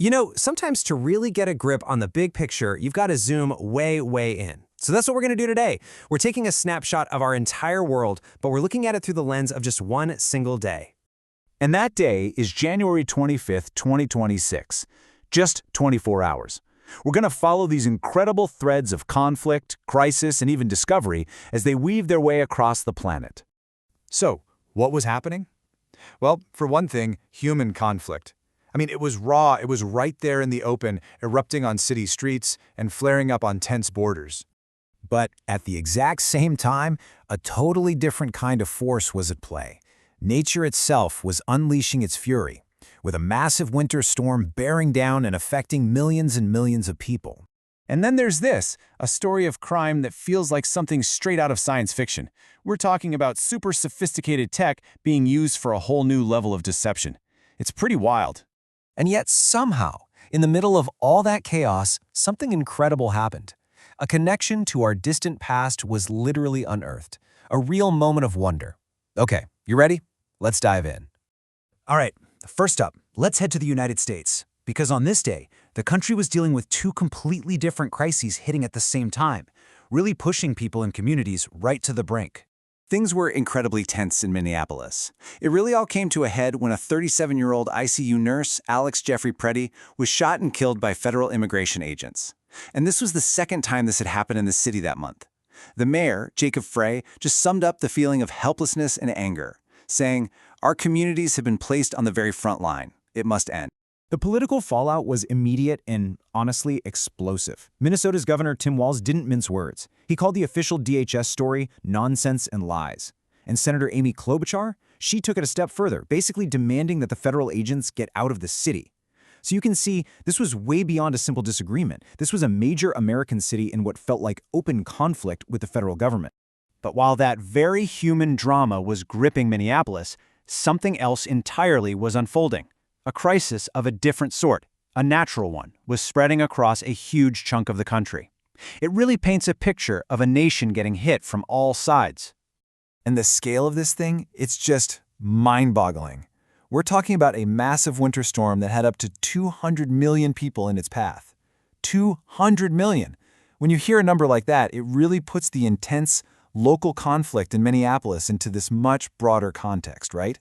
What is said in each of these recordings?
You know, sometimes to really get a grip on the big picture, you've got to zoom way, way in. So that's what we're going to do today. We're taking a snapshot of our entire world, but we're looking at it through the lens of just one single day. And that day is January 25th, 2026. Just 24 hours. We're going to follow these incredible threads of conflict, crisis, and even discovery as they weave their way across the planet. So, what was happening? Well, for one thing, human conflict. I mean, it was raw, it was right there in the open, erupting on city streets and flaring up on tense borders. But at the exact same time, a totally different kind of force was at play. Nature itself was unleashing its fury, with a massive winter storm bearing down and affecting millions and millions of people. And then there's this, a story of crime that feels like something straight out of science fiction. We're talking about super sophisticated tech being used for a whole new level of deception. It's pretty wild. And yet somehow, in the middle of all that chaos, something incredible happened. A connection to our distant past was literally unearthed. A real moment of wonder. Okay, you ready? Let's dive in. All right, first up, let's head to the United States. Because on this day, the country was dealing with two completely different crises hitting at the same time, really pushing people and communities right to the brink. Things were incredibly tense in Minneapolis. It really all came to a head when a 37-year-old ICU nurse, Alex Jeffrey Preddy, was shot and killed by federal immigration agents. And this was the second time this had happened in the city that month. The mayor, Jacob Frey, just summed up the feeling of helplessness and anger, saying, "Our communities have been placed on the very front line. It must end." The political fallout was immediate and, honestly, explosive. Minnesota's Governor Tim Walz didn't mince words. He called the official DHS story nonsense and lies. And Senator Amy Klobuchar, she took it a step further, basically demanding that the federal agents get out of the city. So you can see, this was way beyond a simple disagreement. This was a major American city in what felt like open conflict with the federal government. But while that very human drama was gripping Minneapolis, something else entirely was unfolding. A crisis of a different sort, a natural one, was spreading across a huge chunk of the country. It really paints a picture of a nation getting hit from all sides. And the scale of this thing, it's just mind-boggling. We're talking about a massive winter storm that had up to 200 million people in its path. 200 million! When you hear a number like that, it really puts the intense local conflict in Minneapolis into this much broader context, right?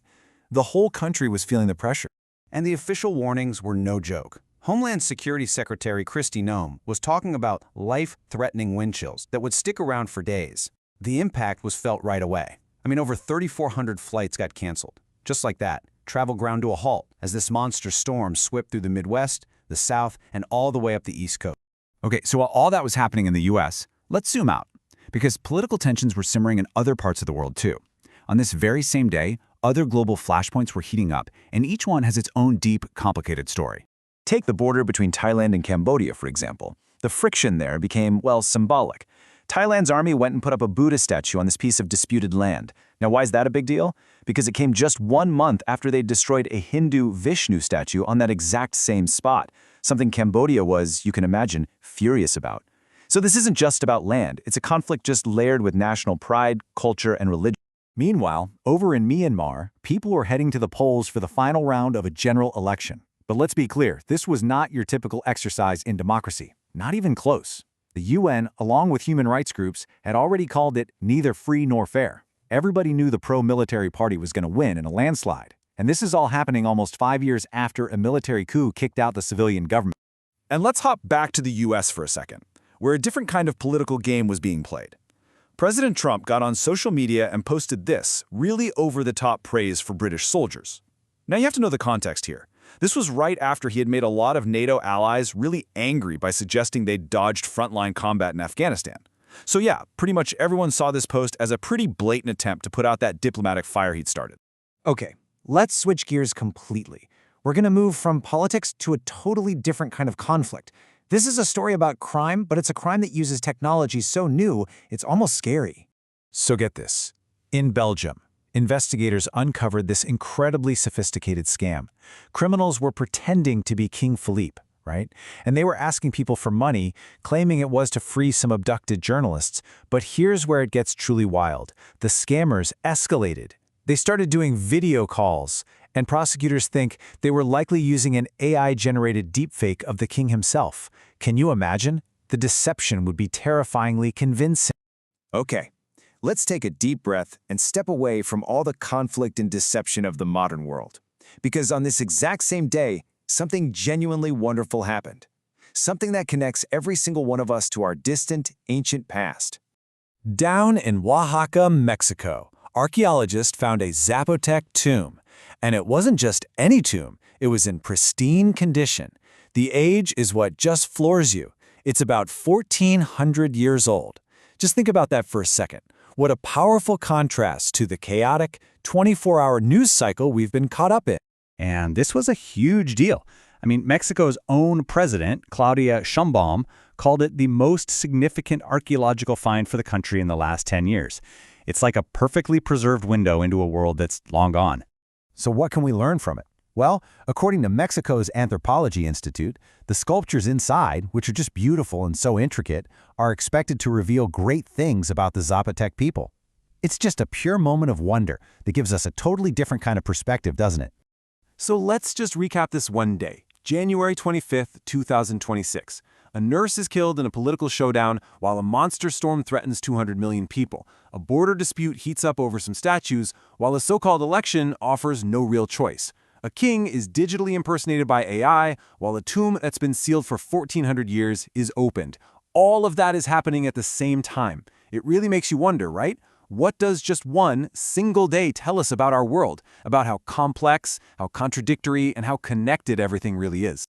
The whole country was feeling the pressure. And the official warnings were no joke. Homeland Security Secretary Kristi Noem was talking about life-threatening wind chills that would stick around for days. The impact was felt right away. I mean, over 3,400 flights got canceled. Just like that, travel ground to a halt as this monster storm swept through the Midwest, the South, and all the way up the East Coast. Okay, so while all that was happening in the US, let's zoom out, because political tensions were simmering in other parts of the world too. On this very same day, other global flashpoints were heating up, and each one has its own deep, complicated story. Take the border between Thailand and Cambodia, for example. The friction there became, well, symbolic. Thailand's army went and put up a Buddha statue on this piece of disputed land. Now, why is that a big deal? Because it came just 1 month after they destroyed a Hindu Vishnu statue on that exact same spot, something Cambodia was, you can imagine, furious about. So this isn't just about land. It's a conflict just layered with national pride, culture, and religion. Meanwhile, over in Myanmar, people were heading to the polls for the final round of a general election. But let's be clear, this was not your typical exercise in democracy. Not even close. The UN, along with human rights groups, had already called it neither free nor fair. Everybody knew the pro-military party was going to win in a landslide. And this is all happening almost 5 years after a military coup kicked out the civilian government. And let's hop back to the US for a second, where a different kind of political game was being played. President Trump got on social media and posted this really over-the-top praise for British soldiers. Now you have to know the context here. This was right after he had made a lot of NATO allies really angry by suggesting they'd dodged frontline combat in Afghanistan. So yeah, pretty much everyone saw this post as a pretty blatant attempt to put out that diplomatic fire he'd started. Okay, let's switch gears completely. We're going to move from politics to a totally different kind of conflict. This is a story about crime, but it's a crime that uses technology so new, it's almost scary. So get this. In Belgium, investigators uncovered this incredibly sophisticated scam. Criminals were pretending to be King Philippe, right? And they were asking people for money, claiming it was to free some abducted journalists. But here's where it gets truly wild. The scammers escalated. They started doing video calls, And prosecutors think they were likely using an AI-generated deepfake of the king himself. Can you imagine? The deception would be terrifyingly convincing. Okay, let's take a deep breath and step away from all the conflict and deception of the modern world. Because on this exact same day, something genuinely wonderful happened. Something that connects every single one of us to our distant, ancient past. Down in Oaxaca, Mexico, archaeologists found a Zapotec tomb. And it wasn't just any tomb, it was in pristine condition. The age is what just floors you. It's about 1,400 years old. Just think about that for a second. What a powerful contrast to the chaotic, 24-hour news cycle we've been caught up in. And this was a huge deal. I mean, Mexico's own president, Claudia Sheinbaum, called it the most significant archaeological find for the country in the last 10 years. It's like a perfectly preserved window into a world that's long gone. So what can we learn from it? Well, according to Mexico's Anthropology Institute, the sculptures inside, which are just beautiful and so intricate, are expected to reveal great things about the Zapotec people. It's just a pure moment of wonder that gives us a totally different kind of perspective, doesn't it? So let's just recap this one day, January 25th, 2026. A nurse is killed in a political showdown while a monster storm threatens 200 million people. A border dispute heats up over some statues, while a so-called election offers no real choice. A king is digitally impersonated by AI, while a tomb that's been sealed for 1,400 years is opened. All of that is happening at the same time. It really makes you wonder, right? What does just one single day tell us about our world, about how complex, how contradictory, and how connected everything really is?